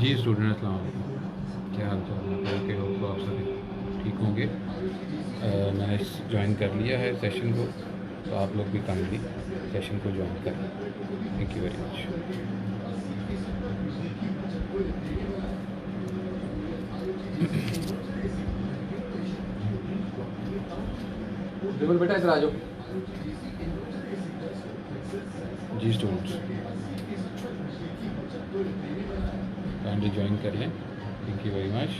जी student, अस्सलाम वालेकुम। क्या हाल चाल है? के हो तो आप सभी ठीक होंगे। मैंने ज्वाइन कर लिया है सेशन को, तो आप लोग भी काइंडली सेशन को ज्वाइन करें। Thank you very much. बिल्कुल बेटा, इधर आ जाओ। जी स्टूडेंट्स, काइंडली ज्वाइन कर लें। Thank you very much.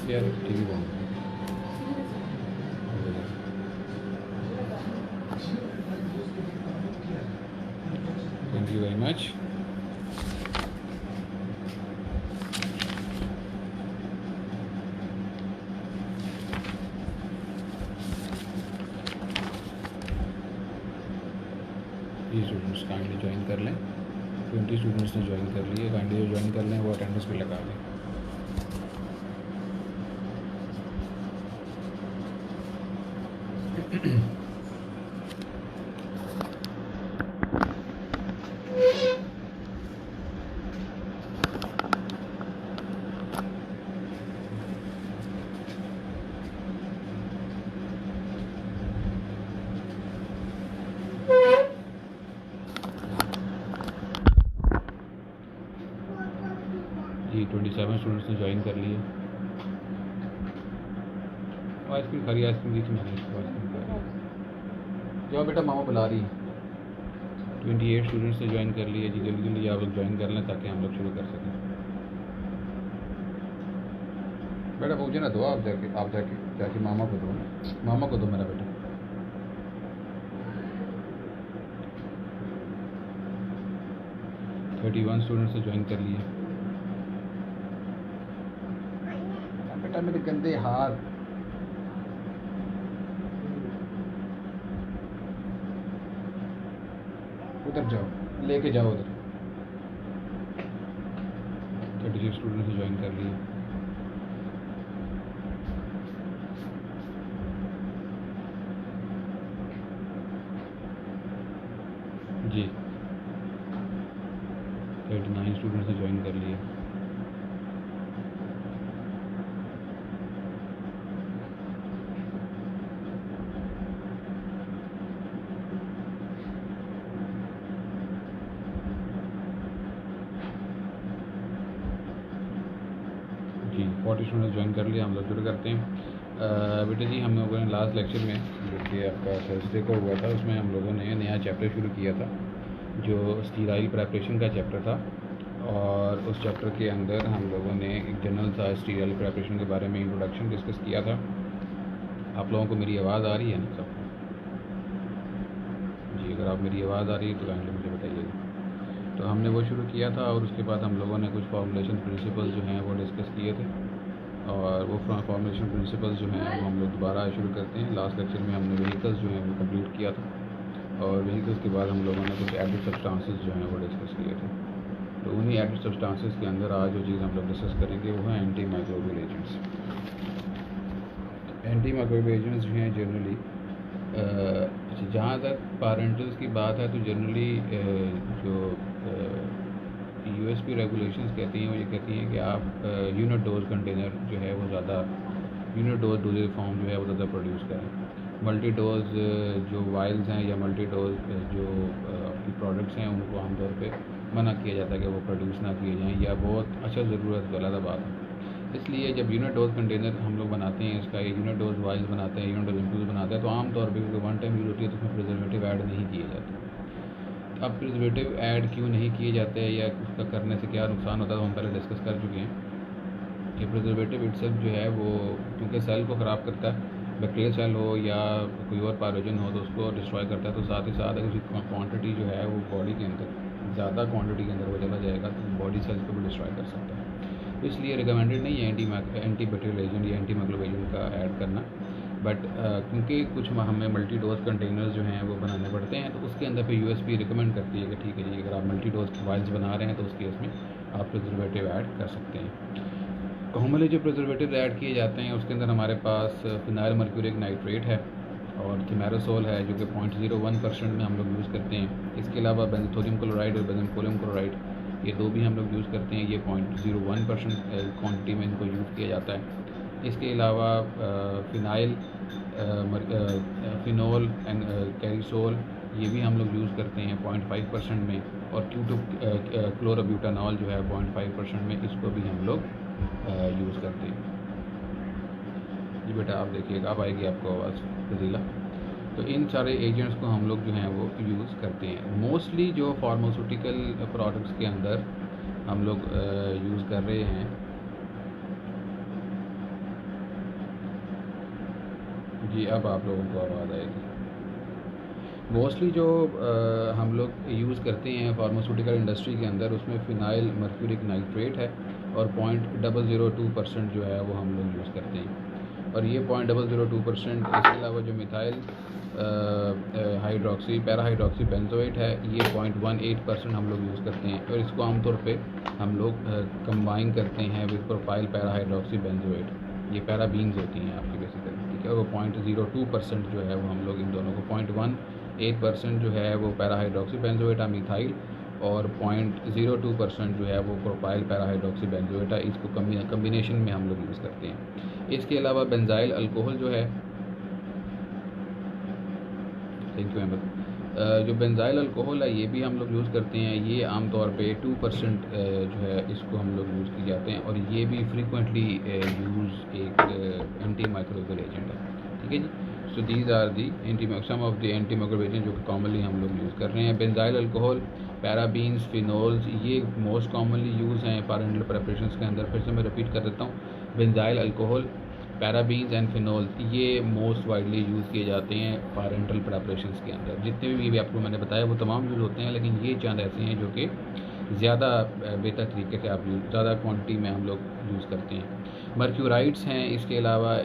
यार टीवी बंद। Thank you very much. जी स्टूडेंट्स, काइंडली ज्वाइन कर लें। 20 स्टूडेंट्स ने ज्वाइन कर लिए। काइंडली जो ज्वाइन कर लें वो अटेंडेंस पे लगा लें। जी 27 स्टूडेंट्स ने ज्वाइन कर लिए। आइसक्रीम खा रही है, आइसक्रीम दी थी मैंने इसको, आइसक्रीम खा रही है। जाओ बेटा, मामा बुला रही है। 28 स्टूडेंट्स ने ज्वाइन कर लिए। जी जल्दी जल्दी आप लोग ज्वाइन कर लें ताकि हम लोग शुरू कर सकें। बेटा मुझे ना दो, आप जाके मामा को दो ना, मामा को दो मेरा बेटा। 31 स्टूडेंट्स ने ज्वाइन कर लिए। बेटा मेरे गंदे हाथ। उधर जाओ, लेके जाओ उधर। 36 स्टूडेंट्स ने ज्वाइन कर लिए। जी 39 स्टूडेंट्स ने ज्वाइन कर लिए। जी 40 स्टूडेंट्स ज्वाइन कर लिया। हम लोग शुरू करते हैं। बेटा जी, हम लोगों ने लास्ट लेक्चर में जो कि आपका थर्सडे को हुआ था, उसमें हम लोगों ने नया चैप्टर शुरू किया था जो स्टीराइल प्रेपरेशन का चैप्टर था। और उस चैप्टर के अंदर हम लोगों ने एक जनरल सा स्टीराइल प्रेपरेशन के बारे में इंट्रोडक्शन डिस्कस किया था। आप लोगों को मेरी आवाज़ आ रही है ना सब? जी, अगर आप मेरी आवाज़ आ रही है तो काइंडली मुझे बताइएगा। तो हमने वो शुरू किया था और उसके बाद हम लोगों ने कुछ फॉर्मुलेशन प्रिंसिपल्स जो हैं वो डिस्कस किए थे। और वो फॉर्मुलेशन प्रिंसिपल्स जो हैं वो हम लोग दोबारा शुरू करते हैं। लास्ट लेक्चर में हमने व्हीकल्स जो हैं वो कंप्लीट किया था और व्हीकल्स के बाद हम लोगों ने कुछ एडिड सब्सटेंसेस जो हैं वो डिस्कस किए थे। तो उन्हीं एडिड सब्सटेंसेस के अंदर आज जो चीज़ हम लोग डिस्कस करेंगे वो है anti microbial agents. Anti microbial agents जो हैं जनरली जहाँ तक पारेंटल्स की बात है तो जनरली जो यूएसपी रेगुलेशंस कहती हैं वो ये कहती हैं कि आप यूनिट डोज कंटेनर जो है वो ज़्यादा यूनिट डोज डोजेज फॉर्म जो है वो ज़्यादा प्रोड्यूस करें। मल्टी डोज जो वाइल्स हैं या मल्टी डोज जो आपकी प्रोडक्ट्स हैं उनको आमतौर पे मना किया जाता है कि वो प्रोड्यूस ना किए जाएँ या बहुत अच्छा ज़रूरत गलत बात है। इसलिए जब यूनिट डोज कंटेनर हम लोग बनाते हैं, इसका यूनिट डोज वाइल्स बनाते हैं, यूनिट डोज एम्पूल्स बनाते हैं, तो आमतौर पर क्योंकि वन टाइम यूज़ होती है तो उसमें प्रिजर्वेटिव ऐड नहीं किए जाते। अब प्रिजर्वेटिव ऐड क्यों नहीं किए जाते हैं या उसका करने से क्या नुकसान होता है, तो हम पहले डिस्कस कर चुके हैं कि प्रिजर्वेटिव इटसेल्फ जो है वो क्योंकि सेल को ख़राब करता है, बैक्टीरियल सेल हो या कोई और पैथोजन हो तो उसको डिस्ट्रॉय करता है। तो साथ ही साथ अगर उसकी क्वांटिटी जो है वो बॉडी के अंदर ज़्यादा क्वांटिटी के अंदर वो चला जाएगा तो बॉडी सेल्स को भी डिस्ट्रॉय कर सकता है। तो इसलिए रिकमेंडेड नहीं है एंटी बैक्टीरियल एजेंट या एंटी माइक्रोबियल एजेंट का ऐड करना। बट क्योंकि कुछ हमें मल्टी डोज कंटेनर्स जो हैं वो बनाने पड़ते हैं तो उसके अंदर पे यूएसपी रिकमेंड करती है कि ठीक है जी, अगर आप मल्टी डोज वाइल्स बना रहे हैं तो उस केस में आप प्रिजर्वेटिव ऐड कर सकते हैं। कॉमनली जो प्रिजर्वेटिव ऐड किए जाते हैं उसके अंदर हमारे पास फिनाइल मर्क्यूरिक नाइट्रेट है और थिमेरासोल है जो कि 0.01% में हम लोग यूज़ करते हैं। इसके अलावा बेंजोथोरियम क्लोराइड और बेंजोपोलियम क्लोराइड, ये दो भी हम लोग यूज़ करते हैं। ये 0.01% क्वान्टिटी में इनको यूज़ किया जाता है। इसके अलावा फिनाइल, फिनोल एंड कैरिसोल, ये भी हम लोग यूज़ करते हैं 0.5% में। और क्लोरोब्यूटानॉल जो है 0.5% में, इसको भी हम लोग यूज़ करते हैं। जी बेटा आप देखिएगा, अब आएगी आपको आवाज़ फजीला। तो इन सारे एजेंट्स को हम लोग जो हैं वो यूज़ करते हैं। मोस्टली जो फार्मास्यूटिकल प्रोडक्ट्स के अंदर हम लोग यूज़ कर रहे हैं। जी अब आप लोगों को आवाज़ आएगी। मोस्टली जो हम लोग यूज़ करते हैं फार्मास्यूटिकल इंडस्ट्री के अंदर, उसमें फिनाइल मर्क्यूरिक नाइट्रेट है और 0.002% जो है वो हम लोग यूज़ करते हैं। और ये 0.002%, इसके अलावा जो मिथाइल हाइड्रोक्सी पैराहाइड्रोक्सी बेंजोएट है, ये 0.18% हम लोग यूज़ करते हैं। और इसको आमतौर पे हम लोग कंबाइन करते हैं विद प्रोपाइल पैराहाइड्रोक्सी बेंजोएट। ये पैराबीन्स होती हैं आपकी बेसिकली, ठीक है। वो 0.02% जो है वो हम लोग इन दोनों को 0.18% जो है वो पैराहाइड्रोक्सी बेंजोएट मिथाइल, और 0.02% जो है वो प्रोपाइल पैराहाइड्रोक्सी बेंजोएट, इसको कम्बिनेशन में हम लोग यूज़ करते हैं। इसके अलावा बेंजाइल अल्कोहल जो है, थैंक यू अहमद, जो बेंजाइल अल्कोहल है ये भी हम लोग यूज़ करते हैं। ये आमतौर पे 2% जो है इसको हम लोग यूज़ किए जाते हैं, और ये भी फ्रीक्वेंटली यूज़ एक एंटी माइक्रोबियल एजेंट है, ठीक है जी। So these are the some of the anti microbial agent जो कि कॉमनली हम लोग यूज़ कर रहे हैं। बेंजाइल अल्कोहल, पैराबीन्स, फिनोल्स, ये मोस्ट कॉमनली यूज़ हैं पारेंटल प्रेपरेशंस के अंदर। फिर से मैं रिपीट कर देता हूँ, benzyl alcohol, parabens and phenol, ये मोस्ट वाइडली यूज़ किए जाते हैं पारेंटल प्रेपरेशंस के अंदर। जितने भी आपको मैंने बताया वो तमाम यूज़ होते हैं, लेकिन ये चंद ऐसे हैं जो कि ज़्यादा बेहतर तरीके से आप ज़्यादा क्वांटिटी में हम लोग यूज़ करते हैं। मर्क्यूराइड्स हैं, इसके अलावा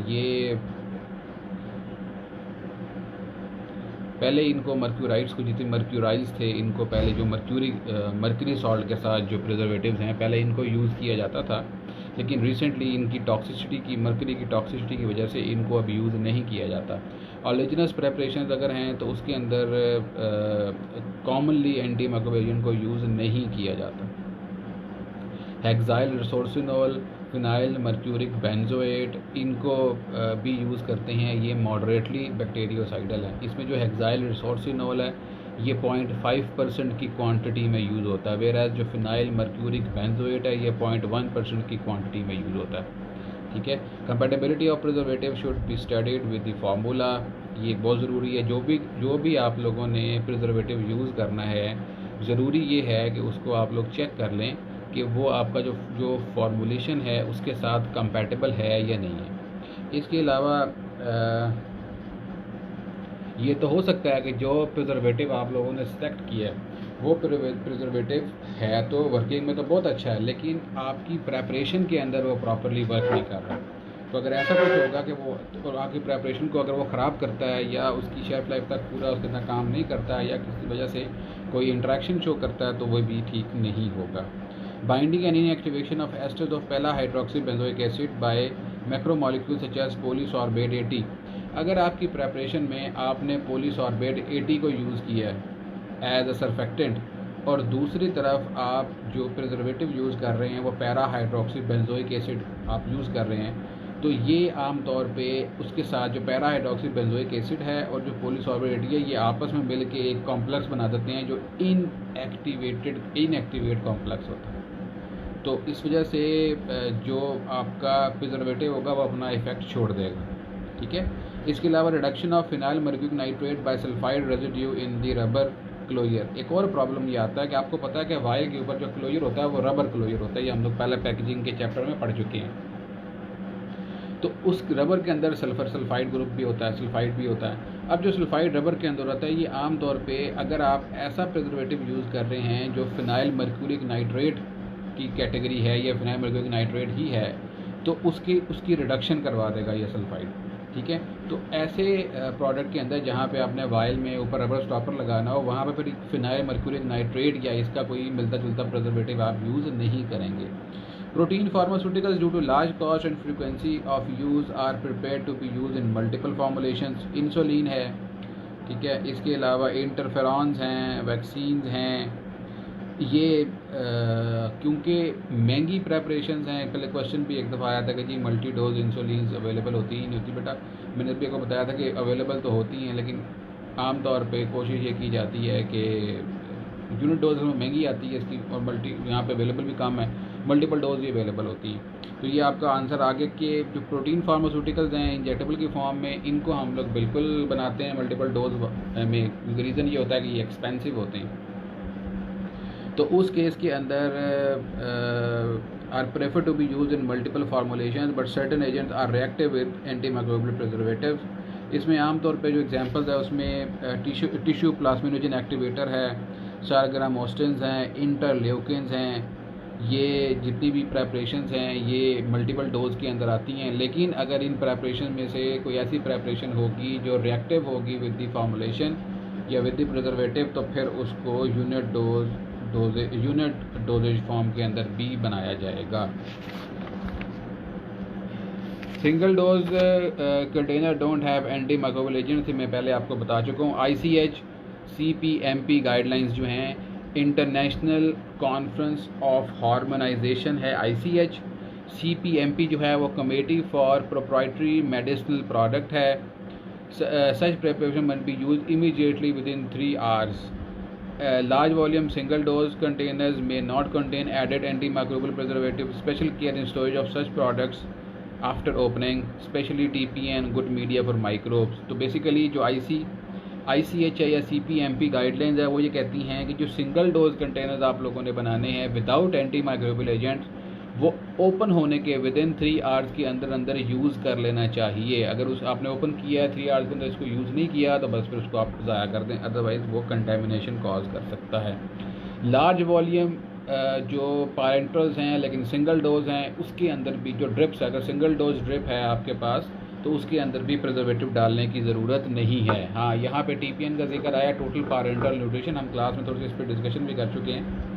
ये पहले इनको मर्क्यूराइड्स को, जितने मर्क्यूराइल्स थे इनको पहले जो मर्क्यूरी सॉल्ट के साथ जो प्रिजर्वेटिव्स हैं पहले इनको यूज़ किया जाता था, लेकिन रिसेंटली इनकी टॉक्सिसिटी की, मर्क्यूरी की टॉक्सिसिटी की वजह से इनको अब यूज़ नहीं किया जाता। ऑलिजिनस प्रेपरेशंस अगर हैं तो उसके अंदर कॉमनली एंटी माइक्रोबियल एजेंट को यूज़ नहीं किया जाता। Hexyl resorcinol, phenyl mercuric benzoate, इनको भी यूज़ करते हैं। ये मॉडरेटली बैक्टीरियोसाइडल है। इसमें जो हेक्साइल रिसोर्सिनोल है ये 0.5% की क्वांटिटी में यूज़ होता है, वेराज जो फिनाइल मर्क्यूरिक बेंजोएट है ये 0.1% की क्वांटिटी में यूज़ होता है, ठीक है। Compatibility of preservative should be studied with the formula, ये बहुत ज़रूरी है। जो भी आप लोगों ने प्रिजर्वेटिव यूज़ करना है, ज़रूरी ये है कि उसको आप लोग चेक कर लें कि वो आपका जो फॉर्मूलेशन है उसके साथ कंपैटिबल है या नहीं है। इसके अलावा ये तो हो सकता है कि जो प्रिजर्वेटिव आप लोगों ने सेलेक्ट किया है वो प्रिजर्वेटिव है तो वर्किंग में तो बहुत अच्छा है, लेकिन आपकी प्रेपरेशन के अंदर वो प्रॉपरली वर्क नहीं कर रहा। तो अगर ऐसा कुछ होगा कि वो तो आपकी प्रेपरेशन को अगर वो ख़राब करता है या उसकी शेल्फ लाइफ तक पूरा उसके अंदर काम नहीं करता है या किसी वजह से कोई इंट्रैक्शन शो करता है तो वो भी ठीक नहीं होगा। Binding and inactivation of esters of para hydroxy benzoic acid by macromolecules such as polysorbate 80। अगर आपकी प्रेपरेशन में आपने पॉलीसॉर्बेट 80 को यूज़ किया है एज अ सर्फेक्टेंट, और दूसरी तरफ आप जो प्रिजर्वेटिव यूज़ कर रहे हैं वो पैरा हाइड्रोक्सी बेंजोइक एसिड आप यूज़ कर रहे हैं, तो ये आम तौर पे उसके साथ जो पैरा हाइड्रोक्सी बेंजोइक एसिड है और जो पॉलीसॉर्बेट 80 है ये आपस में मिल के एक कॉम्प्लेक्स बना देते हैं जो इनएक्टिवेट कॉम्प्लेक्स होता है। तो इस वजह से जो आपका प्रिजर्वेटिव होगा वो अपना इफेक्ट छोड़ देगा, ठीक है। इसके अलावा reduction of phenyl mercuric nitrate by sulphide residue in the rubber closure. एक और प्रॉब्लम ये आता है कि आपको पता है कि वायल के ऊपर जो क्लोयर होता है वो रबर क्लोयर होता है, ये हम लोग पहले पैकेजिंग के चैप्टर में पढ़ चुके हैं। तो उस रबर के अंदर सल्फर सल्फाइड ग्रुप भी होता है, सल्फाइड भी होता है। अब जो सल्फाइड रबर के अंदर होता है ये आम तौर पे अगर आप ऐसा प्रिजर्वेटिव यूज़ कर रहे हैं जो फिनाइल मर्क्यूरिक नाइट्रेट की कैटेगरी है या फिनाइल मर्क्यूरिक नाइट्रेट ही है, तो उसकी रिडक्शन करवा देगा ये सल्फाइड, ठीक है। तो ऐसे प्रोडक्ट के अंदर जहाँ पे आपने वायल में ऊपर रबर स्टॉपर लगाना हो वहाँ पे फिर फिनाइल मर्क्यूरिक नाइट्रेट या इसका कोई मिलता जुलता प्रिजर्वेटिव आप यूज़ नहीं करेंगे। Protein pharmaceuticals due to large cost and frequency of use are prepared to be use in multiple formulations. Insulin है, ठीक है, इसके अलावा इंटरफेरॉन्स हैं, वैक्सीन्स हैं। ये क्योंकि महंगी प्रेपरेशंस हैं, पहले क्वेश्चन भी एक दफ़ा आया था कि जी मल्टी डोज इंसुलिन अवेलेबल होती ही नहीं होती। बेटा मैंने भी आपको बताया था कि अवेलेबल तो होती हैं, लेकिन आम तौर पे कोशिश ये की जाती है कि यूनिट डोज में महंगी आती है इसकी, और यहाँ पे अवेलेबल भी कम है, मल्टीपल डोज भी अवेलेबल होती है। तो ये आपका आंसर आ गया कि जो प्रोटीन फार्मास्यूटिकल्स हैं इंजेक्टेबल की फॉर्म में, इनको हम लोग बिल्कुल बनाते हैं मल्टीपल डोज में। रीज़न ये होता है कि ये एक्सपेंसिव होते हैं। तो उस केस के अंदर are prefer to be use in multiple formulation but certain agents are reactive with anti microbial preservatives. इसमें आमतौर पे जो एग्जांपल्स है उसमें टिश्यू प्लाज्मिनोजन एक्टिवेटर है, सारग्रामोस्टिन्स हैं, इंटरल्यूकिन्स हैं। ये जितनी भी प्रेपरेशंस हैं ये मल्टीपल डोज के अंदर आती हैं। लेकिन अगर इन प्रेपरेशन में से कोई ऐसी प्रेपरेशन होगी जो रिएक्टिव होगी विद द फार्मुलेशन या विद द प्रिजर्वेटिव, तो फिर उसको यूनिट डोजेज फॉर्म के अंदर भी बनाया जाएगा। Single dose container don't have anti microbial agent, मैं पहले आपको बता चुका हूँ। ICH CPMP गाइडलाइंस जो हैं, इंटरनेशनल कॉन्फ्रेंस ऑफ हार्मोनाइजेशन है ICH। CPMP जो है वो committee for proprietary medicinal product है। Such preparation must be use immediately within 3 hours। Large volume single dose containers may not contain added antimicrobial preservative. Special care in storage of such products after opening, especially TPN, good media for microbes। तो basically जो ICH है या CPMP guidelines है वो ये कहती हैं कि जो सिंगल डोज कंटेनर्स आप लोगों ने बनाने हैं विदाउट एंटी माइक्रोबियल एजेंट्स, वो ओपन होने के विद इन 3 hours के अंदर यूज़ कर लेना चाहिए। अगर आपने ओपन किया है 3 hours के अंदर इसको यूज़ नहीं किया तो बस फिर उसको आप ज़ाया कर दें, अदरवाइज़ वो कंटेमिनेशन कॉज कर सकता है। लार्ज वॉल्यूम जो पैरेंटल्स हैं लेकिन सिंगल डोज हैं, उसके अंदर भी जो ड्रिप्स है, अगर सिंगल डोज ड्रिप है आपके पास तो उसके अंदर भी प्रिजर्वेटिव डालने की ज़रूरत नहीं है। हाँ, यहाँ पे TPN का जिक्र आया, टोटल पैरेंटल न्यूट्रिशन, हम क्लास में थोड़ी सी इस पर डिस्कशन भी कर चुके हैं।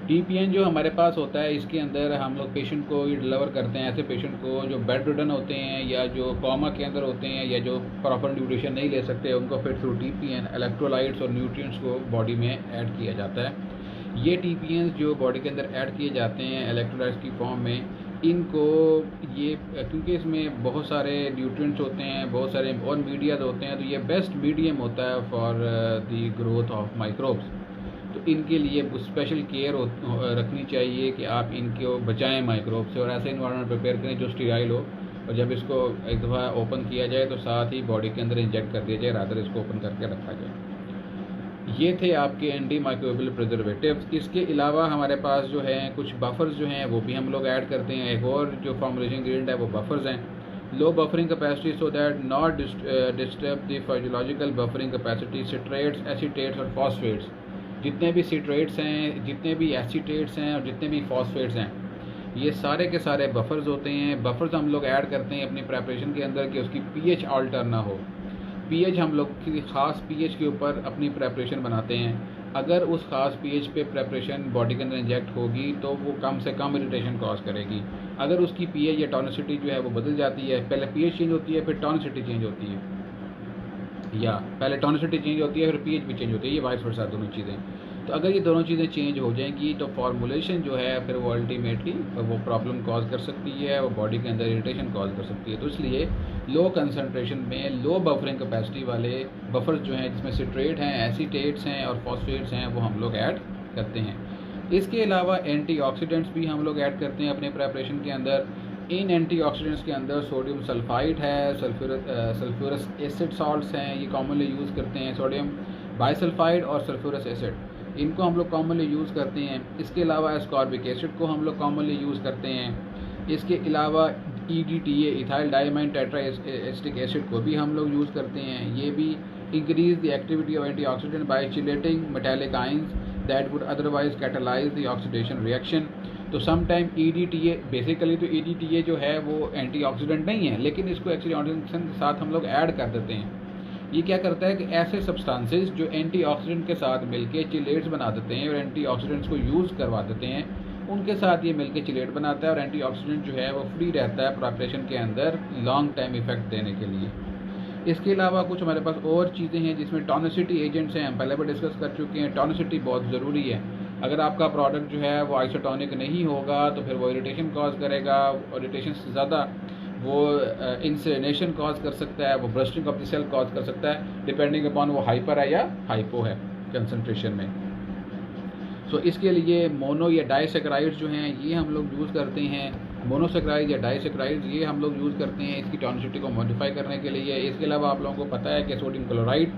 TPN जो हमारे पास होता है इसके अंदर हम लोग पेशेंट को ये डिलीवर करते हैं, ऐसे पेशेंट को जो बेड रिडन होते हैं या जो कोमा के अंदर होते हैं या जो प्रॉपर न्यूट्रिशन नहीं ले सकते, उनको फिर थ्रू TPN इलेक्ट्रोलाइट्स और न्यूट्रिएंट्स को बॉडी में ऐड किया जाता है। ये TPN जो बॉडी के अंदर ऐड किए जाते हैं इलेक्ट्रोलाइट्स की फॉर्म में, इनको ये क्योंकि इसमें बहुत सारे न्यूट्रिएंट्स होते हैं, बहुत सारे और मीडियाज होते हैं, तो ये बेस्ट मीडियम होता है for the growth of microbes. तो इनके लिए स्पेशल केयर रखनी चाहिए कि आप इनको बचाएं माइक्रोब से, और ऐसे इन्वायरमेंट प्रिपेयर करें जो स्टीराइल हो, और जब इसको एक दफ़ा ओपन किया जाए तो साथ ही बॉडी के अंदर इंजेक्ट कर दिया जाए, रादर इसको ओपन करके रखा जाए। ये थे आपके एंटी माइक्रोबियल प्रिजर्वेटिव्स। इसके अलावा हमारे पास जो है कुछ बफर्स जो हैं वो भी हम लोग ऐड करते हैं। एक और जो फॉर्मुलेशन इंग्रेडिएंट है वो बफर्स हैं। Low buffering capacity so that not disturb the physiological buffering capacity, citrates, acetates और फॉस्फेट्स। जितने भी सिट्रेट्स हैं, जितने भी एसीटेट्स हैं और जितने भी फॉस्फेट्स हैं, ये सारे के सारे बफर्स होते हैं। बफर्स हम लोग ऐड करते हैं अपनी प्रेपरेशन के अंदर कि उसकी pH ऑल्टर ना हो। pH हम लोग किसी ख़ास pH के ऊपर अपनी प्रेपरेशन बनाते हैं। अगर उस ख़ास pH पे प्रेपरेशन बॉडी के अंदर इंजेक्ट होगी तो वो कम से कम इरिटेशन कॉज करेगी। अगर उसकी pH या टॉनिसिटी जो है वो बदल जाती है, पहले pH चेंज होती है फिर टॉनिसिटी चेंज होती है, या पहले टॉनिसिटी चेंज होती है फिर pH भी चेंज होती है, ये वाइस वर्सा दोनों चीज़ें। तो अगर ये दोनों चीज़ें चेंज हो जाएंगी तो फॉर्मुलेशन जो है फिर वो अल्टीमेटली वो प्रॉब्लम कॉज कर सकती है, वो बॉडी के अंदर इरिटेशन कॉज कर सकती है। तो इसलिए लो कंसनट्रेशन में लो बफरिंग कैपेसिटी वाले बफर्स जो हैं, जिसमें सिट्रेट हैं, एसीटेट्स हैं और फॉस्फेट्स हैं, वो हम लोग ऐड करते हैं। इसके अलावा एंटीऑक्सीडेंट्स भी हम लोग ऐड करते हैं अपने प्रेपरेशन के अंदर। इन एंटीऑक्सीडेंट्स के अंदर सोडियम सल्फाइड है, सल्फ्यूरस एसिड सॉल्ट्स हैं, ये कॉमनली यूज़ करते हैं। सोडियम बाइसल्फाइड और सल्फ्यूरस एसिड, इनको हम लोग कॉमनली यूज़ करते हैं। इसके अलावा एस्कॉर्बिक एसिड को हम लोग कॉमनली यूज़ करते हैं। इसके अलावा EDTA ethyl diamine tetraacetic acid को भी हम लोग यूज़ करते हैं। ये भी increase the activity of antioxidant by chelating metallic ions that would otherwise catalyse the oxidation reaction. तो समटाइम EDTA, बेसिकली तो EDTA जो है वो एंटीऑक्सीडेंट नहीं है, लेकिन इसको एक्सीडेंट के साथ हम लोग ऐड कर देते हैं। ये क्या करता है कि ऐसे सब्सटेंसेस जो एंटीऑक्सीडेंट के साथ मिलके चिलेट्स बना देते हैं और एंटीऑक्सीडेंट्स को यूज़ करवा देते हैं, उनके साथ ये मिलकर चिलेट बनाता है और एंटीऑक्सीडेंट जो है वो फ्री रहता है प्रिपरेशन के अंदर लॉन्ग टाइम इफेक्ट देने के लिए। इसके अलावा कुछ हमारे पास और चीज़ें हैं जिसमें टॉनिसिटी एजेंट्स हैं, हम पहले भी डिस्कस कर चुके हैं। टॉनिसिटी बहुत ज़रूरी है। अगर आपका प्रोडक्ट जो है वो आइसोटोनिक नहीं होगा तो फिर वो इरिटेशन कॉज करेगा, और इरिटेशन से ज़्यादा वो इंसुलिनेशन कॉज कर सकता है, वो bursting of the cell cause कर सकता है, डिपेंडिंग अपॉन वो हाइपर है या हाइपो है कंसनट्रेशन में। सो इसके लिए मोनो या डाइसैकराइड्स जो हैं ये हम लोग यूज़ करते हैं। मोनोसैकराइड या डाइसैकराइड्स ये हम लोग यूज़ करते हैं इसकी टॉनिसिटी को मॉडिफाई करने के लिए। इसके अलावा आप लोगों को पता है कि सोडियम क्लोराइड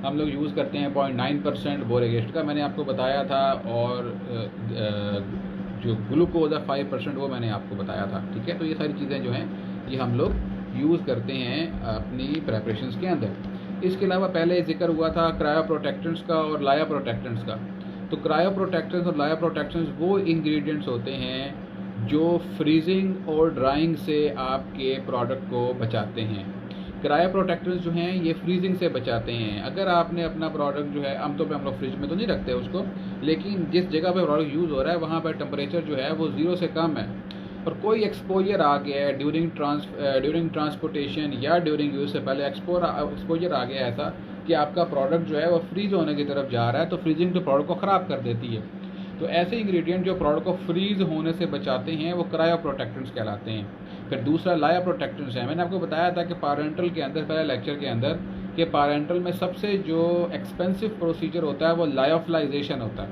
हम लोग यूज़ करते हैं 0.9% बोरिक एसिड का मैंने आपको बताया था, और जो ग्लूकोज है 5% वो मैंने आपको बताया था। ठीक है, तो ये सारी चीज़ें जो हैं ये हम लोग यूज़ करते हैं अपनी प्रेपरेशंस के अंदर। इसके अलावा पहले जिक्र हुआ था क्रायो प्रोटेक्टेंट्स का और लाया प्रोटेक्टेंट्स का। तो क्रायो प्रोटेक्टेंट्स और लाया प्रोटेक्टेंट्स वो इंग्रेडिएंट्स होते हैं जो फ्रीजिंग और ड्राइंग से आपके प्रोडक्ट को बचाते हैं। क्रायो प्रोटेक्टेंट्स जो हैं ये फ्रीजिंग से बचाते हैं। अगर आपने अपना प्रोडक्ट जो है आमतौर पे हम लोग फ्रिज में तो नहीं रखते उसको, लेकिन जिस जगह पे प्रोडक्ट यूज़ हो रहा है वहाँ पर टेम्परेचर जो है वो 0 से कम है और कोई एक्सपोजर आ गया है ड्यूरिंग ट्रांसपोर्टेशन या ड्यूरिंग यूज़ से पहले एक्सपोजर आ गया ऐसा कि आपका प्रोडक्ट जो है वो फ्रीज होने की तरफ जा रहा है, तो फ्रीजिंग तो प्रोडक्ट को ख़राब कर देती है। तो ऐसे इंग्रेडिएंट जो प्रोडक्ट को फ्रीज होने से बचाते हैं वो क्रायो प्रोटेक्टेंट्स कहलाते हैं। फिर दूसरा लाया प्रोटेक्टेंट्स है। मैंने आपको बताया था कि पारेंटल के अंदर, पहले लेक्चर के अंदर, कि पारेंटल में सबसे जो एक्सपेंसिव प्रोसीजर होता है वो लायोफिलाइजेशन होता है,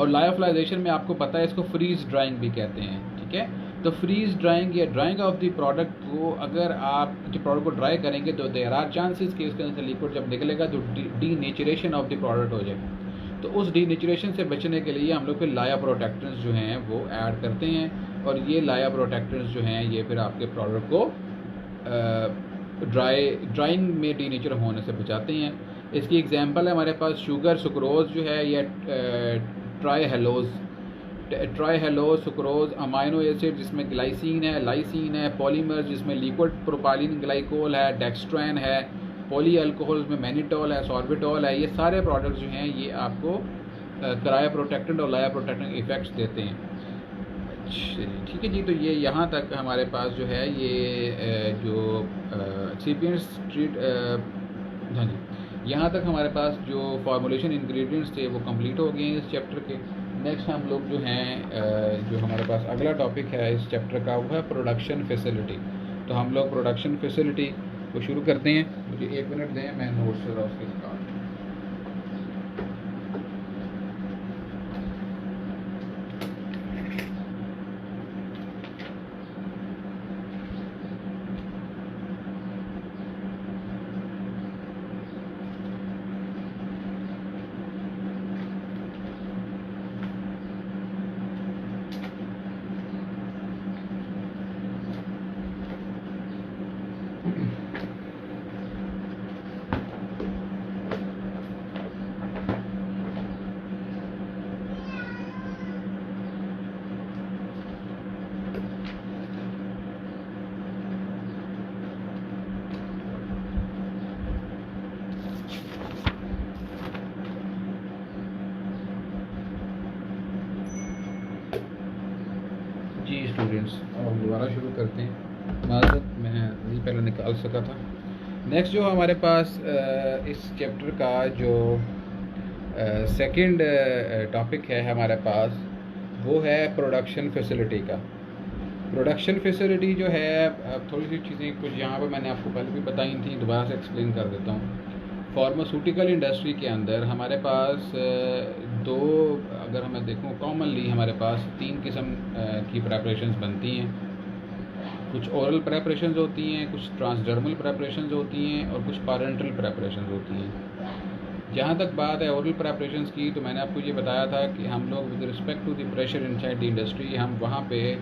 और लायोफिलाइजेशन में आपको पता है इसको फ्रीज ड्राइंग भी कहते हैं। ठीक है, तो फ्रीज ड्राइंग या ड्राइंग ऑफ द प्रोडक्ट को अगर आप जो प्रोडक्ट को ड्राई करेंगे तो देयर आर चांसेस कि उसके अंदर से लिक्विड जब निकलेगा तो डीनेचुरेशन ऑफ द प्रोडक्ट हो जाए। तो उस डीनेचुरेशन से बचने के लिए हम लोग फिर लाया प्रोटेक्टेंट्स जो हैं वो ऐड करते हैं, और ये लाया प्रोटेक्टेंट्स जो हैं ये फिर आपके प्रोडक्ट को ड्राइंग में डीनेचर होने से बचाते हैं। इसकी एग्जांपल है हमारे पास शुगर सुक्रोज जो है, या ट्राईहेलोज सुक्रोज, अमाइनो एसिड जिसमें ग्लाइसिन है, लाइसिन है, पॉलीमर जिसमें लिक्विड प्रोपाइलिन ग्लाइकोल है, डेक्स्ट्रैन है, पॉली अल्कोहल में मैनिटॉल है, सॉर्बिटॉल है। ये सारे प्रोडक्ट्स जो हैं ये आपको क्रायो प्रोटेक्टेंट और लाया प्रोटेक्टेंट इफेक्ट्स देते हैं। ठीक है जी, तो ये यहाँ तक हमारे पास जो है ये जो एक्सिपिएंट स्ट्रीट, हाँ जी, यहाँ तक हमारे पास जो फार्मूलेशन इंग्रेडिएंट्स थे वो कंप्लीट हो गए हैं इस चैप्टर के। नेक्स्ट हम लोग जो हैं जो हमारे पास अगला टॉपिक है इस चैप्टर का वो है प्रोडक्शन फैसिलिटी। तो हम लोग प्रोडक्शन फैसिलिटी को शुरू करते हैं। मुझे 1 मिनट दें, मैं नोट्स जरा उसके निकाल। स्टूडेंट्स और दोबारा शुरू करते हैं। माज़रत मैं अभी पहले निकाल सका था। नेक्स्ट जो हमारे पास इस चैप्टर का जो सेकंड टॉपिक है हमारे पास वो है प्रोडक्शन फैसिलिटी का। प्रोडक्शन फैसिलिटी जो है, अब थोड़ी सी चीज़ें कुछ यहाँ पर मैंने आपको पहले भी बताई थी, दोबारा से एक्सप्लेन कर देता हूँ। फार्मास्यूटिकल इंडस्ट्री के अंदर हमारे पास दो, अगर मैं देखूं कॉमनली हमारे पास 3 किस्म की प्रेपरेशंस बनती हैं। कुछ ओरल प्रेपरेशंस होती हैं, कुछ ट्रांसडर्मल प्रेपरेशंस होती हैं और कुछ पैरेंटल प्रेपरेशंस होती हैं। जहाँ तक बात है ओरल प्रेपरेशंस की, तो मैंने आपको ये बताया था कि हम लोग with respect to the pressure inside the industry हम वहाँ पे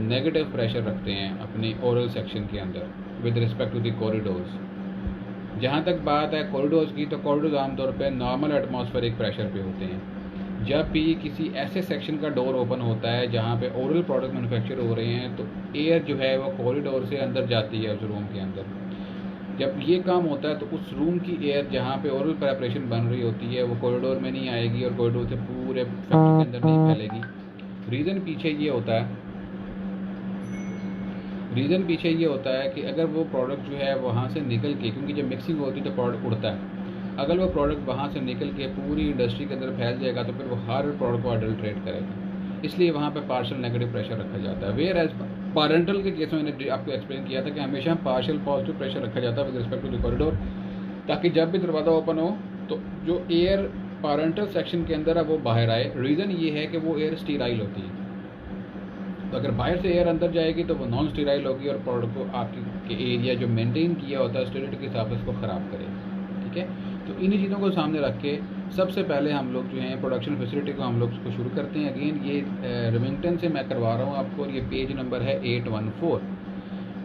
नेगेटिव प्रेशर रखते हैं अपनी ओरल सेक्शन के अंदर with respect to the corridors. जहाँ तक बात है कॉरिडोर्स की, तो कॉरिडोर्स आमतौर पे नॉर्मल एटमॉस्फेरिक प्रेशर पे होते हैं। जब भी किसी ऐसे सेक्शन का डोर ओपन होता है जहाँ पे ओरल प्रोडक्ट मैन्युफैक्चर हो रहे हैं, तो एयर जो है वो कॉरिडोर से अंदर जाती है उस रूम के अंदर। जब ये काम होता है तो उस रूम की एयर जहाँ पे ओरल प्रेपरेशन बन रही होती है वो कॉरिडोर में नहीं आएगी और कॉरिडोर से पूरे फैक्ट्री के अंदर नहीं फैलेगी। रीज़न पीछे ये होता है कि अगर वो प्रोडक्ट जो है वहाँ से निकल के, क्योंकि जब मिक्सिंग होती है तो प्रोडक्ट उड़ता है, अगर वो प्रोडक्ट वहाँ से निकल के पूरी इंडस्ट्री के अंदर फैल जाएगा तो फिर वो हर प्रोडक्ट को अडल्ट्रेट करेगा। इसलिए वहाँ पे पार्शियल नेगेटिव प्रेशर रखा जाता है। वेयर एज पैरेंटल के केस में मैंने आपको एक्सप्लेन किया था कि हमेशा पार्शियल पॉजिटिव प्रेशर रखा जाता है with respect to the corridor, ताकि जब भी दरवाज़ा ओपन हो तो जो एयर पैरेंटल सेक्शन के अंदर है वो बाहर आए। रीज़न ये है कि वो एयर स्टीराइल होती है, तो अगर बाहर से एयर अंदर जाएगी तो वो नॉन स्टीराइल होगी और प्रोडक्ट को आपके एरिया जो मेंटेन किया होता है स्टेरिलिटी के हिसाब से उसको ख़राब करेगी। ठीक है, तो इन्हीं चीज़ों को सामने रख के सबसे पहले हम लोग जो हैं प्रोडक्शन फैसिलिटी को हम लोग उसको शुरू करते हैं। अगेन ये रिमिंगटन से मैं करवा रहा हूँ आपको, और ये पेज नंबर है 814।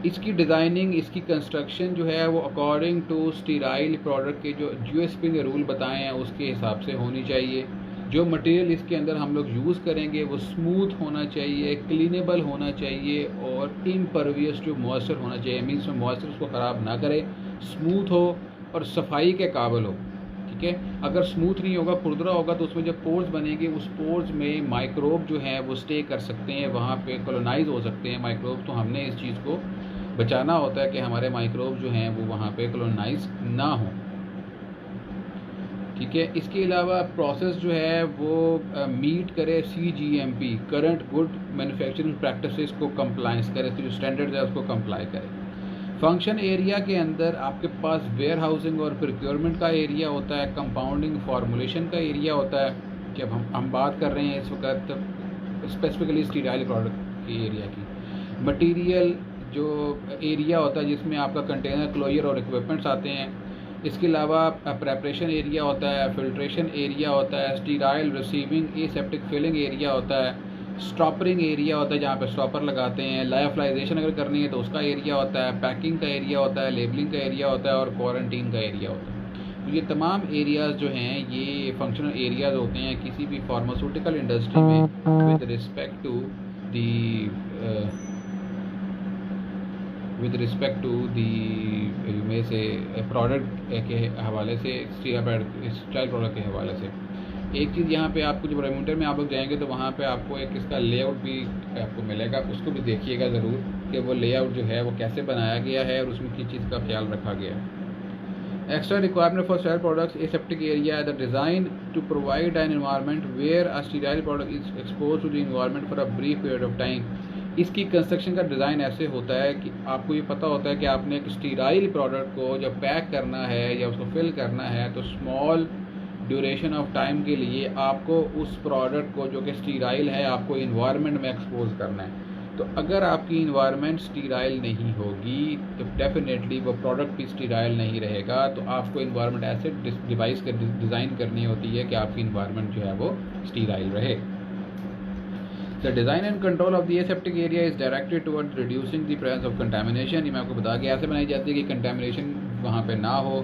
इसकी डिज़ाइनिंग, इसकी कंस्ट्रक्शन जो है वो अकॉर्डिंग टू स्टीराइल प्रोडक्ट के जो GSP ने रूल बताए हैं उसके हिसाब से होनी चाहिए। जो मटेरियल इसके अंदर हम लोग यूज़ करेंगे वो स्मूथ होना चाहिए, क्लीनेबल होना चाहिए और इम्परवियस टू मॉइस्चर होना चाहिए। मीन्स मॉइस्चर उसको ख़राब ना करे, स्मूथ हो और सफाई के काबिल हो। ठीक है, अगर स्मूथ नहीं होगा, खुरदरा होगा, तो उसमें जब पोर्स बनेंगे उस पोर्स में माइक्रोब जो है वो स्टे कर सकते हैं, वहाँ पे कॉलोनाइज हो सकते हैं माइक्रोब। तो हमने इस चीज़ को बचाना होता है कि हमारे माइक्रोब जो हैं वो वहाँ पे कॉलोनाइज ना हो। ठीक है, इसके अलावा प्रोसेस जो है वो मीट करे CGMP current good manufacturing practices को कंप्लाइंस करे, तो जो स्टैंडर्ड है उसको कंप्लाई करे। फंक्शन एरिया के अंदर आपके पास वेयर हाउसिंग और प्रोक्योरमेंट का एरिया होता है, कंपाउंडिंग फॉर्मुलेशन का एरिया होता है। जब हम बात कर रहे हैं इस वक्त स्पेसिफिकली स्टीराइल प्रोडक्ट की एरिया की, मटेरियल जो एरिया होता है जिसमें आपका कंटेनर क्लोजर और इक्विपमेंट्स आते हैं। इसके अलावा प्रेपरेशन एरिया होता है, फिल्ट्रेशन एरिया होता है, sterile receiving aseptic filling area होता है, स्टॉपरिंग एरिया होता है जहाँ पे स्टॉपर लगाते हैं, लायोफिलाइजेशन अगर करनी है तो उसका एरिया होता है, पैकिंग का एरिया होता है, लेबलिंग का एरिया होता है और क्वारंटीन का एरिया होता है। तो ये तमाम एरियाज़ जो हैं ये फंक्शनल एरियाज़ होते हैं किसी भी फार्मास्यूटिकल इंडस्ट्री में विद रिस्पेक्ट टू दी में से प्रोडक्ट के हवाले से, स्टाइल प्रोडक्ट के हवाले से। एक चीज़ यहाँ पे आपको जब रेमोटर में आप लोग जाएंगे तो वहाँ पे आपको एक इसका लेआउट भी आपको मिलेगा, उसको भी देखिएगा ज़रूर कि वो लेआउट जो है वो कैसे बनाया गया है और उसमें किस चीज़ का ख्याल रखा गया है। Extra requirement for sterile products aseptic area the design to provide an environment where a sterile product is exposed to the environment for a brief period of time। इसकी कंस्ट्रक्शन का डिज़ाइन ऐसे होता है कि आपको ये पता होता है कि आपने एक स्टीराइल प्रोडक्ट को जब पैक करना है या उसको फिल करना है तो स्मॉल ड्यूरेशन ऑफ टाइम के लिए आपको उस प्रोडक्ट को जो कि स्टीराइल है आपको इन्वायरमेंट में एक्सपोज करना है। तो अगर आपकी इन्वायरमेंट स्टीराइल नहीं होगी तो डेफिनेटली वो प्रोडक्ट भी स्टीराइल नहीं रहेगा। तो आपको इन्वायरमेंट ऐसे डिवाइस कर डिज़ाइन करनी होती है कि आपकी इन्वायरमेंट जो है वो स्टीराइल रहे। The design and control of the aseptic area is directed towards reducing the presence of contamination. ये मैं आपको बता के ऐसे बनाई जाती है कि कंटामिनेशन वहाँ पे ना हो।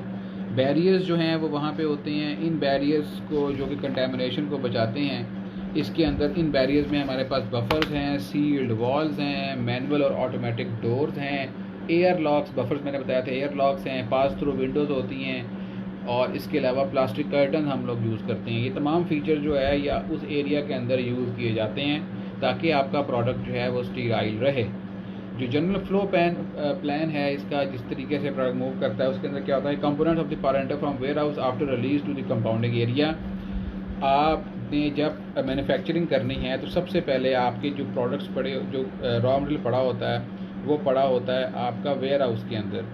बैरियर्स जो हैं वो वहाँ पे होते हैं, इन बैरियर्स को जो कि कंटामिनेशन को बचाते हैं। इसके अंदर इन बैरियर्स में हमारे पास बफर्स हैं, सील्ड वॉल्स हैं, मैनुअल और ऑटोमेटिक डोर्स हैं, एयर लॉक्स, बफर्स मैंने बताया था, एयर लॉक्स हैं, पास थ्रू विंडोज़ होती हैं और इसके अलावा प्लास्टिक कर्टन हम लोग यूज़ करते हैं। ये तमाम फीचर जो है या उस एरिया के अंदर यूज़ किए जाते हैं ताकि आपका प्रोडक्ट जो है वो स्टीराइल रहे। जो जनरल फ्लो प्लान है इसका, जिस तरीके से प्रोडक्ट मूव करता है उसके अंदर क्या होता है, components of the parenteral from warehouse after release to the compounding area. आपने जब मैन्युफैक्चरिंग करनी है तो सबसे पहले आपके जो प्रोडक्ट्स पड़े, जो रॉ मटेरियल पड़ा होता है वो पड़ा होता है आपका वेयर हाउस के अंदर।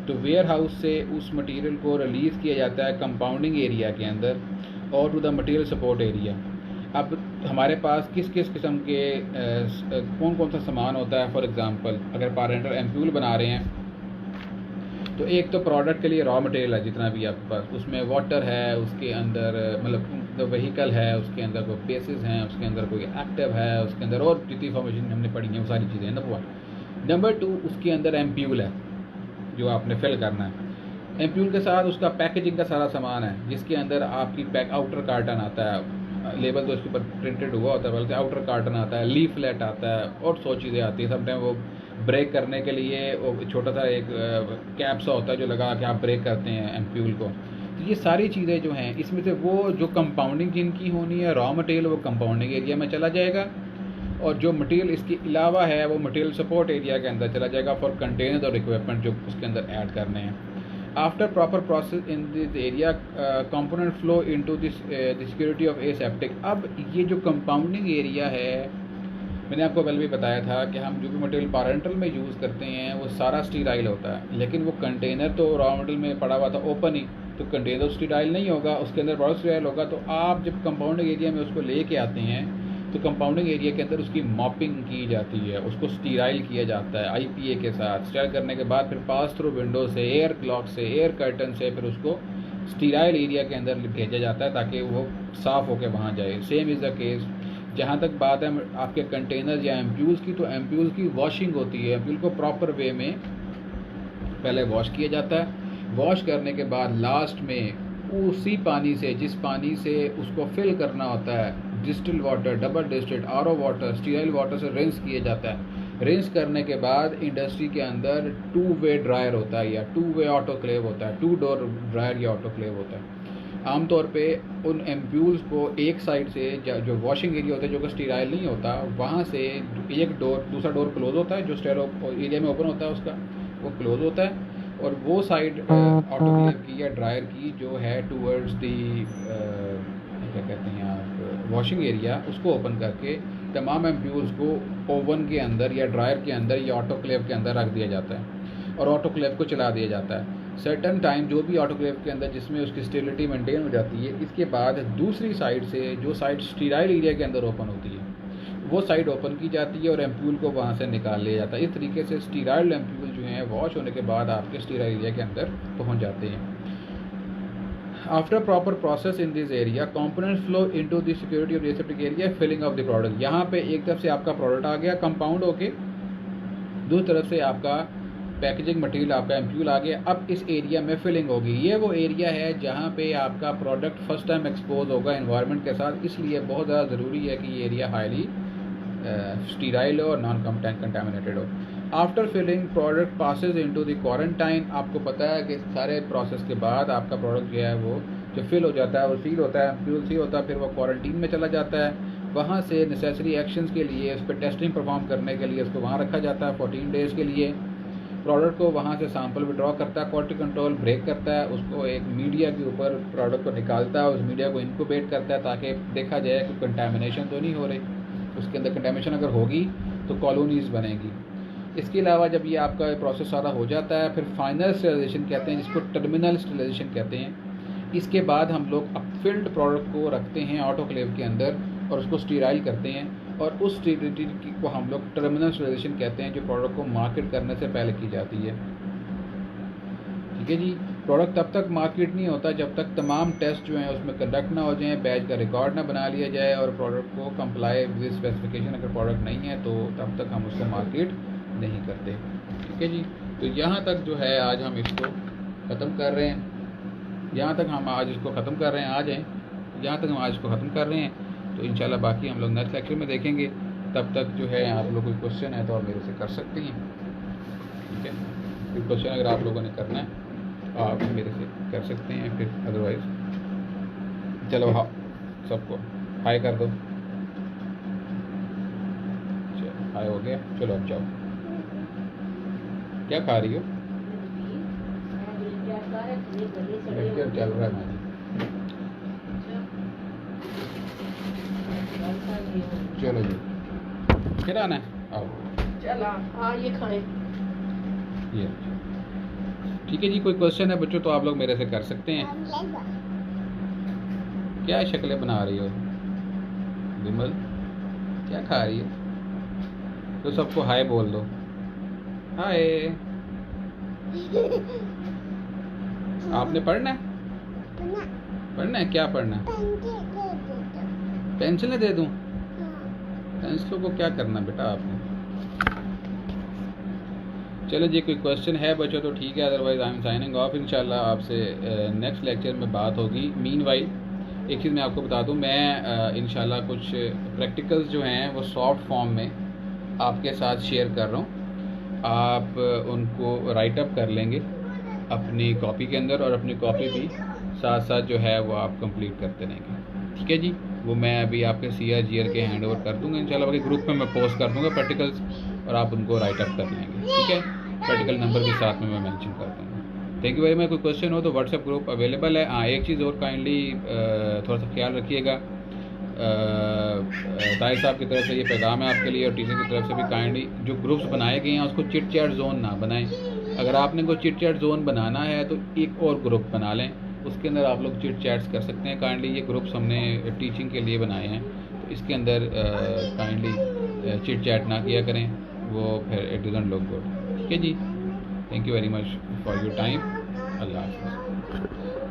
तो वेयर हाउस से उस मटेरियल को रिलीज़ किया जाता है कंपाउंडिंग एरिया के अंदर और to the material support area. अब हमारे पास किस किस किस्म के कौन कौन सा सामान होता है। फॉर एग्ज़ाम्पल अगर पैरेंटर एम्प्यूल बना रहे हैं तो एक तो प्रोडक्ट के लिए रॉ मटेरियल है जितना भी आपके पास, उसमें वाटर है, उसके अंदर मतलब व्हीकल है, उसके अंदर कोई बेसिस हैं, उसके अंदर कोई एक्टिव है, उसके अंदर और जितनी फॉर्मेशन हमने पढ़ी है वो सारी चीज़ें। नंबर 1। नंबर 2, उसके अंदर एम्प्यूल है जो आपने फिल करना है। एम्प्यूल के साथ उसका पैकेजिंग का सारा सामान है जिसके अंदर आपकी आउटर कार्टन आता है, लेबल तो इसके ऊपर प्रिंटेड हुआ होता है बल्कि आउटर कार्टन आता है, लीफलेट आता है और 100 चीज़ें आती हैं। समटाइम वो ब्रेक करने के लिए वो छोटा सा एक कैप सा होता है जो लगा के आप ब्रेक करते हैं एम्प्यूल को। तो ये सारी चीज़ें जो हैं इसमें से वो जो कंपाउंडिंग जिनकी होनी है रॉ मटेरियल वो कंपाउंडिंग एरिया में चला जाएगा, और जो मटेरियल इसके अलावा है वो मटेरियल सपोर्ट एरिया के अंदर चला जाएगा फॉर कंटेनर्स और इक्विपमेंट जो उसके अंदर ऐड करने हैं। After proper process in this area component flow into this the security of aseptic. अब ये जो कंपाउंडिंग एरिया है, मैंने आपको पहले भी बताया था कि हम जो भी मटेरियल पारेंटल में यूज़ करते हैं वो सारा स्टीराइल होता है, लेकिन वो कंटेनर तो रॉ मटेरियल में पड़ा हुआ था ओपन ही, तो कंटेनर स्टीराइल नहीं होगा, उसके अंदर प्रोडक्ट स्टीराइल होगा। तो आप जब कंपाउंडिंग एरिया में उसको लेके आते हैं तो कंपाउंडिंग एरिया के अंदर उसकी मॉपिंग की जाती है, उसको स्टीराइल किया जाता है IPA के साथ। स्टीराइल करने के बाद फिर पास थ्रू विंडो से, एयर क्लॉक से, एयर कर्टन से फिर उसको स्टीराइल एरिया के अंदर भेजा जाता है ताकि वो साफ़ होकर वहाँ जाए। सेम इज़ द केस जहाँ तक बात है आपके कंटेनर्स या एम्प्यूल्स की, तो एम्प्यूल्स की वॉशिंग होती है। एम्प्यूल को प्रॉपर वे में पहले वॉश किया जाता है। वॉश करने के बाद लास्ट में उसी पानी से, जिस पानी से उसको फिल करना होता है, distil water, double distilled, RO water, sterile water से रिंस किया जाता है। रिंस करने के बाद इंडस्ट्री के अंदर 2 वे ड्रायर होता है या 2 वे ऑटोक्लेव होता है, 2 डोर ड्रायर या ऑटोक्लेव होता है। आमतौर पे उन एम्प्यूल्स को एक साइड से जो वॉशिंग एरिया होता है जो कि स्टीराइल नहीं होता, वहाँ से एक डोर, दूसरा डोर क्लोज होता है जो स्टेरो एरिया में ओपन होता है उसका वो क्लोज होता है, और वो साइड ऑटोक्लेव की या ड्रायर की जो है टूवर्ड्स दी क्या कहते हैं आप वॉशिंग एरिया, उसको ओपन करके तमाम एम्प्यूल्स को ओवन के अंदर या ड्रायर के अंदर या ऑटोक्लेव के अंदर रख दिया जाता है और ऑटोक्लेव को चला दिया जाता है सर्टन टाइम, जो भी ऑटोक्लेव के अंदर जिसमें उसकी स्टेबिलिटी मेंटेन हो जाती है। इसके बाद दूसरी साइड से जो साइड स्टीराइल एरिया के अंदर ओपन होती है वो साइड ओपन की जाती है और एम्प्यूल को वहाँ से निकाल लिया जाता है। इस तरीके से स्टीराइल एम्प्यूल जो हैं वॉश होने के बाद आपके स्टीराइल एरिया के अंदर पहुँच जाते हैं। After proper process in this area component flow into the security of the aseptic area, filling of the product. यहाँ पे एक तरफ से आपका प्रोडक्ट आ गया कंपाउंड होके, दूसरी तरफ से आपका पैकेजिंग मटेरियल, आपका एम्प्यूल आ गया। अब इस एरिया में फिलिंग होगी। ये वो एरिया है जहाँ पे आपका प्रोडक्ट फर्स्ट टाइम एक्सपोज होगा एनवायरनमेंट के साथ, इसलिए बहुत ज़्यादा ज़रूरी है कि ये एरिया हाईली स्टीराइल हो और नॉन कंटामिनेटेड हो। After filling product passes into the quarantine. आपको पता है कि सारे प्रोसेस के बाद आपका प्रोडक्ट जो है वो जो फिल हो जाता है, वो सील होता है, एम्प्यूल सील होता है, फिर वो क्वारंटीन में चला जाता है। वहाँ से नेसेसरी एक्शंस के लिए उस पर टेस्टिंग परफॉर्म करने के लिए उसको वहाँ रखा जाता है 14 डेज़ के लिए। प्रोडक्ट को वहाँ से सैंपल विड्रॉ करता है, क्वालिटी कंट्रोल ब्रेक करता है, उसको एक मीडिया के ऊपर प्रोडक्ट को निकालता है, उस मीडिया को इनक्यूबेट करता है ताकि देखा जाए कि कंटामिनेशन तो नहीं हो रही। उसके अंदर कंटामिनेशन अगर होगी तो कॉलोनीज़ बनेंगी। इसके अलावा जब ये आपका प्रोसेस सारा हो जाता है फिर फाइनल स्टेरिलाइजेशन कहते हैं, जिसको टर्मिनल स्टेरिलाइजेशन कहते हैं। इसके बाद हम लोग फिल्ड प्रोडक्ट को रखते हैं ऑटोक्लेव के अंदर और उसको स्टीराइल करते हैं, और उस स्टेरिलिटी को हम लोग टर्मिनल स्टेरिलाइजेशन कहते हैं, जो प्रोडक्ट को मार्केट करने से पहले की जाती है। ठीक है जी। प्रोडक्ट तब तक मार्केट नहीं होता जब तक तमाम टेस्ट जो हैं उसमें कंडक्ट ना हो जाएं, बैच का रिकॉर्ड ना बना लिया जाए और प्रोडक्ट को कंप्लाई विद स्पेसिफिकेशन अगर प्रोडक्ट नहीं है तो तब तक हम उसको मार्केट नहीं करते। ठीक है जी। तो यहाँ तक जो है आज हम इसको ख़त्म कर रहे हैं, यहाँ तक हम आज इसको ख़त्म कर रहे हैं। आ जाएँ, यहाँ तक हम आज इसको ख़त्म कर रहे हैं, तो इंशाल्लाह बाकी हम लोग नेक्स्ट लेक्चर में देखेंगे। तब तक जो है आप लोग कोई क्वेश्चन है तो आप मेरे से कर सकते हैं। ठीक है, कोई क्वेश्चन अगर आप लोगों ने करना है आप मेरे से कर सकते हैं, फिर अदरवाइज़ चलो हाँ सबको हाय कर दो। चलो हाय हो गया, चलो अब जाओ। क्या खा रही हो? चल रहा है माजी। चलो जी, फिर आना है, आओ। चला हाँ ये खाएं। ये ठीक है जी। कोई क्वेश्चन है बच्चों तो आप लोग मेरे से कर सकते हैं। क्या शक्लें बना रही हो विमल? क्या खा रही हो? तो सबको हाय बोल दो। हाय। आपने पढ़ना है? पढ़ना है? क्या पढ़ना है? पेंसिलें दे दूं? पेंसिलों को क्या करना बेटा आपने? चलो जी, कोई क्वेश्चन है बच्चों तो ठीक है, otherwise I am signing off. इंशाल्लाह आपसे नेक्स्ट लेक्चर में बात होगी। मीनवाइल एक चीज़ मैं आपको बता दूं, मैं इंशाल्लाह कुछ प्रैक्टिकल्स जो हैं वो सॉफ्ट फॉर्म में आपके साथ शेयर कर रहा हूं। आप उनको राइट अप कर लेंगे अपनी कॉपी के अंदर, और अपनी कॉपी भी साथ साथ जो है वो आप कंप्लीट करते रहेंगे। ठीक है जी, वो मैं अभी आपके CRGR के हैंड ओवर कर दूँगा इंशाल्लाह, बाकी ग्रुप में मैं पोस्ट कर दूँगा प्रैक्टिकल्स, और आप उनको राइट अप कर लेंगे। ठीक है, प्रैक्टिकल नंबर भी साथ में मैं मेंशन कर दूँगा। Thank you very much. कोई क्वेश्चन हो तो व्हाट्सएप ग्रुप अवेलेबल है। हाँ, एक चीज़ और काइंडली थोड़ा सा ख्याल रखिएगा, ताहिर साहब की तरफ से ये पैगाम है आपके लिए, और टीचर की तरफ से भी, काइंडली जो ग्रुप्स बनाए गए हैं उसको चिट चैट जोन ना बनाएं। अगर आपने कोई चिट चैट जोन बनाना है तो एक और ग्रुप बना लें, उसके अंदर आप लोग चिट चैट्स कर सकते हैं। काइंडली ये ग्रुप्स हमने टीचिंग के लिए बनाए हैं, तो इसके अंदर काइंडली चिट चैट ना किया करें, वो फिर इट डजंट लुक गुड। ठीक है जी, thank you very much for your time. अल्लाह हाफ़िज़।